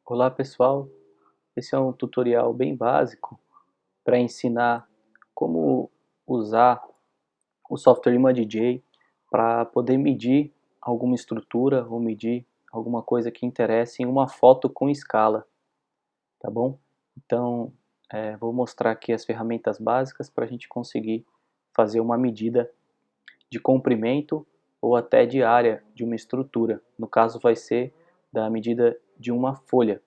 Olá pessoal, esse é um tutorial bem básico para ensinar como usar o software ImageJ para poder medir alguma estrutura ou medir alguma coisa que interesse em uma foto com escala, tá bom? Então, vou mostrar aqui as ferramentas básicas para a gente conseguir fazer uma medida de comprimento ou até de área de uma estrutura. No caso vai ser da medida de uma folha.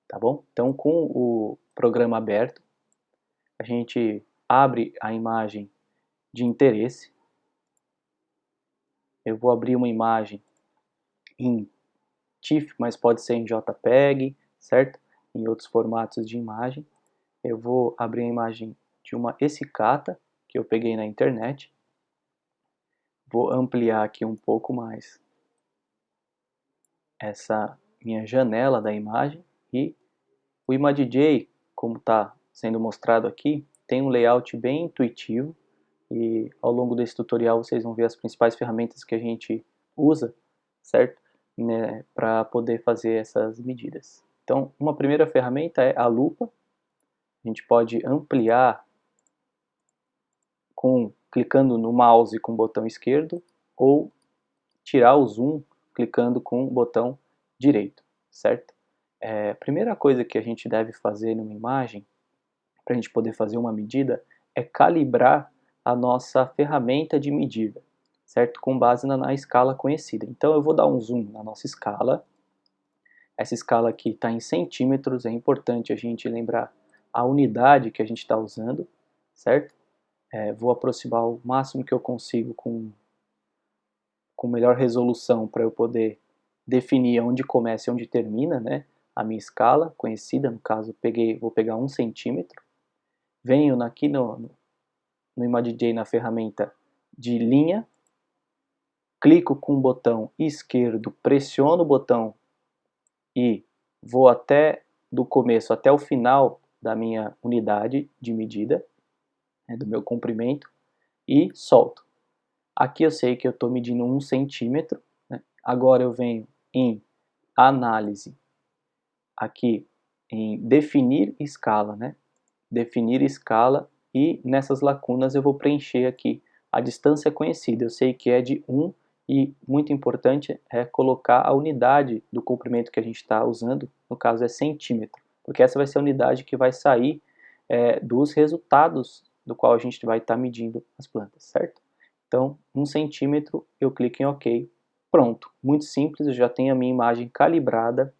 Tá bom? Então, com o programa aberto, a gente abre a imagem de interesse. Eu vou abrir uma imagem em TIFF, mas pode ser em JPEG, certo? Em outros formatos de imagem. Eu vou abrir a imagem de uma escicata que eu peguei na internet. Vou ampliar aqui um pouco mais essa minha janela da imagem e o ImageJ, como está sendo mostrado aqui, tem um layout bem intuitivo e ao longo desse tutorial vocês vão ver as principais ferramentas que a gente usa, certo? Né, para poder fazer essas medidas. Então, uma primeira ferramenta é a lupa. A gente pode ampliar clicando no mouse com o botão esquerdo ou tirar o zoom clicando com o botão direito, certo? A primeira coisa que a gente deve fazer numa imagem, para a gente poder fazer uma medida, é calibrar a nossa ferramenta de medida, certo? Com base na escala conhecida. Então eu vou dar um zoom na nossa escala. Essa escala aqui está em centímetros, é importante a gente lembrar a unidade que a gente está usando, certo? Vou aproximar o máximo que eu consigo com melhor resolução para eu poder definir onde começa e onde termina, né? A minha escala conhecida, no caso vou pegar 1 centímetro. Venho aqui no ImageJ na ferramenta de linha, clico com o botão esquerdo, pressiono o botão e vou até do começo até o final da minha unidade de medida, né, do meu comprimento, e solto. Aqui eu sei que eu estou medindo 1 centímetro, né? Agora eu venho em análise, aqui em definir escala, né? Definir escala e nessas lacunas eu vou preencher aqui a distância conhecida. Eu sei que é de 1 e muito importante é colocar a unidade do comprimento que a gente está usando, no caso é centímetro, porque essa vai ser a unidade que vai sair dos resultados do qual a gente vai estar medindo as plantas, certo? Então, 1 centímetro, eu clico em OK. Pronto, muito simples, eu já tenho a minha imagem calibrada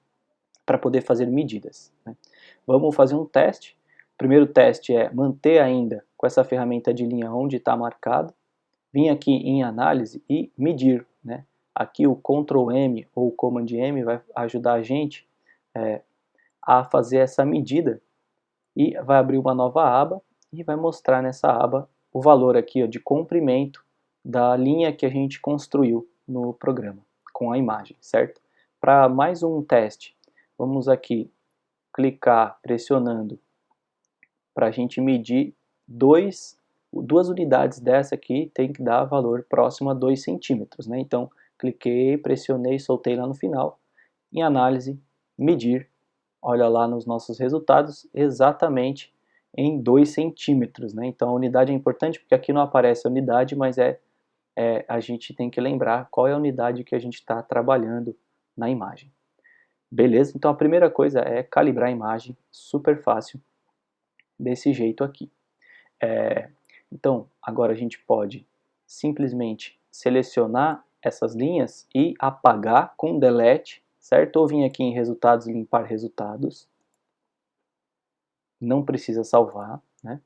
para poder fazer medidas, né? Vamos fazer um teste. O primeiro teste é manter ainda com essa ferramenta de linha onde está marcado, vir aqui em análise e medir, né? Aqui o Ctrl M ou Command M vai ajudar a gente a fazer essa medida e vai abrir uma nova aba e vai mostrar nessa aba o valor aqui ó, de comprimento da linha que a gente construiu no programa com a imagem, certo? Para mais um teste, vamos aqui clicar pressionando para a gente medir duas unidades dessa aqui tem que dar valor próximo a 2 centímetros, né? Então, cliquei, pressionei, soltei lá no final, em análise, medir, olha lá nos nossos resultados, exatamente em 2 centímetros, né? Então, a unidade é importante porque aqui não aparece a unidade, mas a gente tem que lembrar qual é a unidade que a gente está trabalhando na imagem. Beleza? Então, a primeira coisa é calibrar a imagem, super fácil, desse jeito aqui. Então, agora a gente pode simplesmente selecionar essas linhas e apagar com delete, certo? Ou vir aqui em resultados e limpar resultados. Não precisa salvar, né?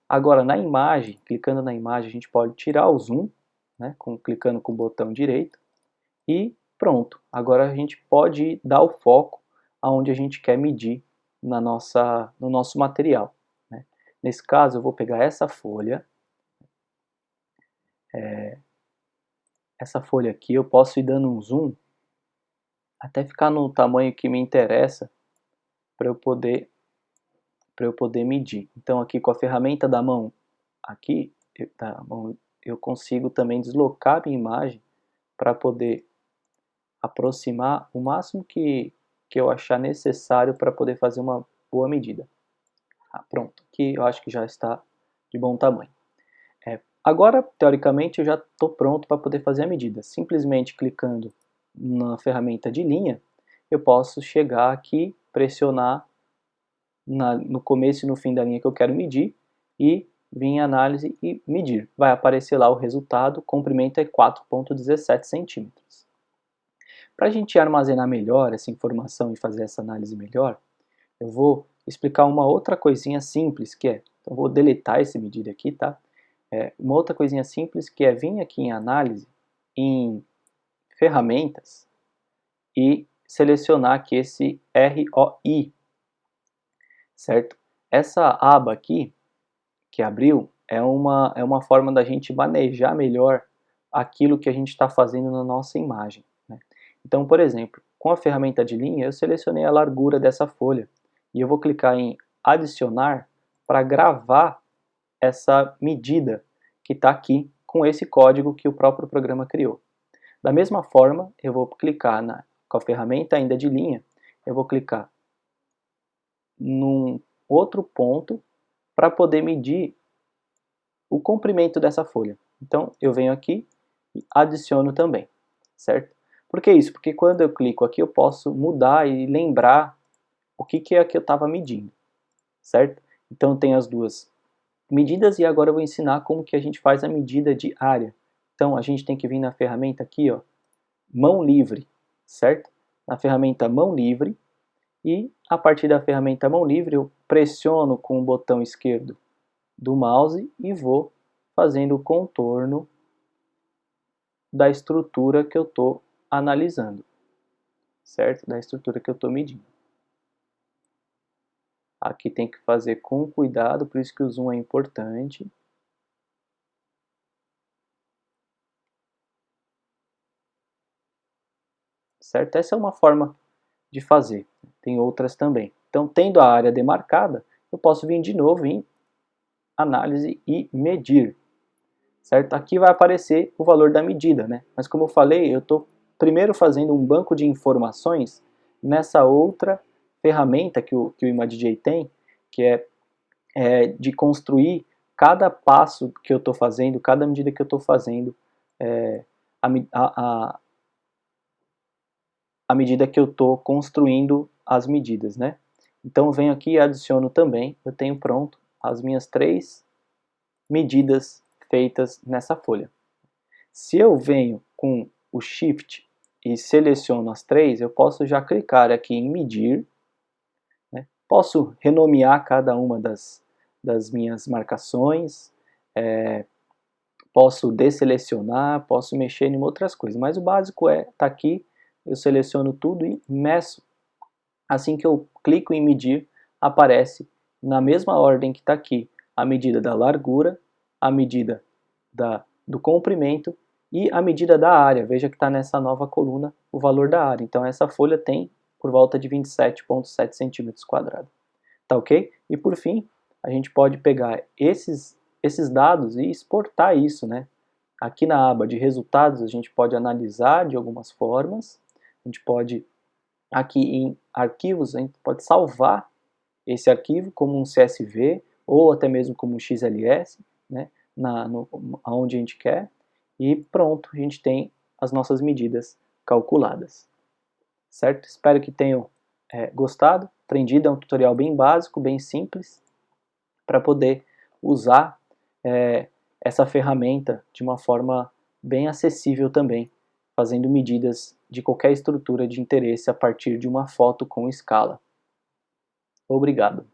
Agora na imagem, clicando na imagem, a gente pode tirar o zoom, né? Clicando com o botão direito e pronto. Agora a gente pode dar o foco aonde a gente quer medir no nosso material, né? Nesse caso eu vou pegar essa folha aqui, eu posso ir dando um zoom até ficar no tamanho que me interessa para eu poder medir. Então aqui com a ferramenta da mão, eu consigo também deslocar a minha imagem para poder aproximar o máximo que que eu achar necessário para poder fazer uma boa medida. Pronto, aqui eu acho que já está de bom tamanho. Agora, teoricamente, eu já estou pronto para poder fazer a medida. Simplesmente clicando na ferramenta de linha, eu posso chegar aqui, pressionar no começo e no fim da linha que eu quero medir e vir em análise e medir. Vai aparecer lá o resultado, o comprimento é 4,17 centímetros. Para a gente armazenar melhor essa informação e fazer essa análise melhor, eu vou explicar uma outra coisinha simples que é, então vou deletar esse medida aqui, tá? Uma outra coisinha simples que é vir aqui em análise, em ferramentas e selecionar aqui esse ROI, certo? Essa aba aqui que abriu é uma forma da gente manejar melhor aquilo que a gente está fazendo na nossa imagem, né? Então, por exemplo, com a ferramenta de linha eu selecionei a largura dessa folha e eu vou clicar em adicionar para gravar essa medida que está aqui com esse código que o próprio programa criou. Da mesma forma, eu vou clicar com a ferramenta ainda de linha, eu vou clicar num outro ponto para poder medir o comprimento dessa folha. Então, eu venho aqui e adiciono também, certo? Por que isso? Porque quando eu clico aqui, eu posso mudar e lembrar o que é que eu estava medindo, certo? Então, tem as duas medidas e agora eu vou ensinar como que a gente faz a medida de área. Então, a gente tem que vir na ferramenta aqui, ó, mão livre, certo? Na ferramenta mão livre e a partir da ferramenta mão livre eu pressiono com o botão esquerdo do mouse e vou fazendo o contorno da estrutura que eu estou analisando, certo? Da estrutura que eu estou medindo. Aqui tem que fazer com cuidado, por isso que o zoom é importante. Certo? Essa é uma forma de fazer. Tem outras também. Então, tendo a área demarcada, eu posso vir de novo em análise e medir. Certo? Aqui vai aparecer o valor da medida, né? Mas como eu falei, eu estou primeiro fazendo um banco de informações nessa outra ferramenta que o ImaDJ tem, que é de construir cada passo que eu estou fazendo, cada medida que eu estou fazendo, à medida que eu estou construindo as medidas, né? Então eu venho aqui e adiciono também, eu tenho pronto as minhas 3 medidas feitas nessa folha. Se eu venho com o Shift e seleciono as 3, eu posso já clicar aqui em medir, né? Posso renomear cada uma das minhas marcações, posso desselecionar, posso mexer em outras coisas, mas o básico tá aqui, eu seleciono tudo e meço. Assim que eu clico em medir, aparece na mesma ordem que está aqui a medida da largura, a medida do comprimento e a medida da área. Veja que está nessa nova coluna o valor da área. Então essa folha tem por volta de 27,7 centímetros quadrados. Tá ok? E por fim, a gente pode pegar esses dados e exportar isso, né? Aqui na aba de resultados a gente pode analisar de algumas formas, a gente pode, aqui em arquivos, a gente pode salvar esse arquivo como um CSV ou até mesmo como um XLS, né? Onde a gente quer, e pronto, a gente tem as nossas medidas calculadas. Certo? Espero que tenham gostado, aprendido. É um tutorial bem básico, bem simples, para poder usar essa ferramenta de uma forma bem acessível também, fazendo medidas de qualquer estrutura de interesse a partir de uma foto com escala. Obrigado.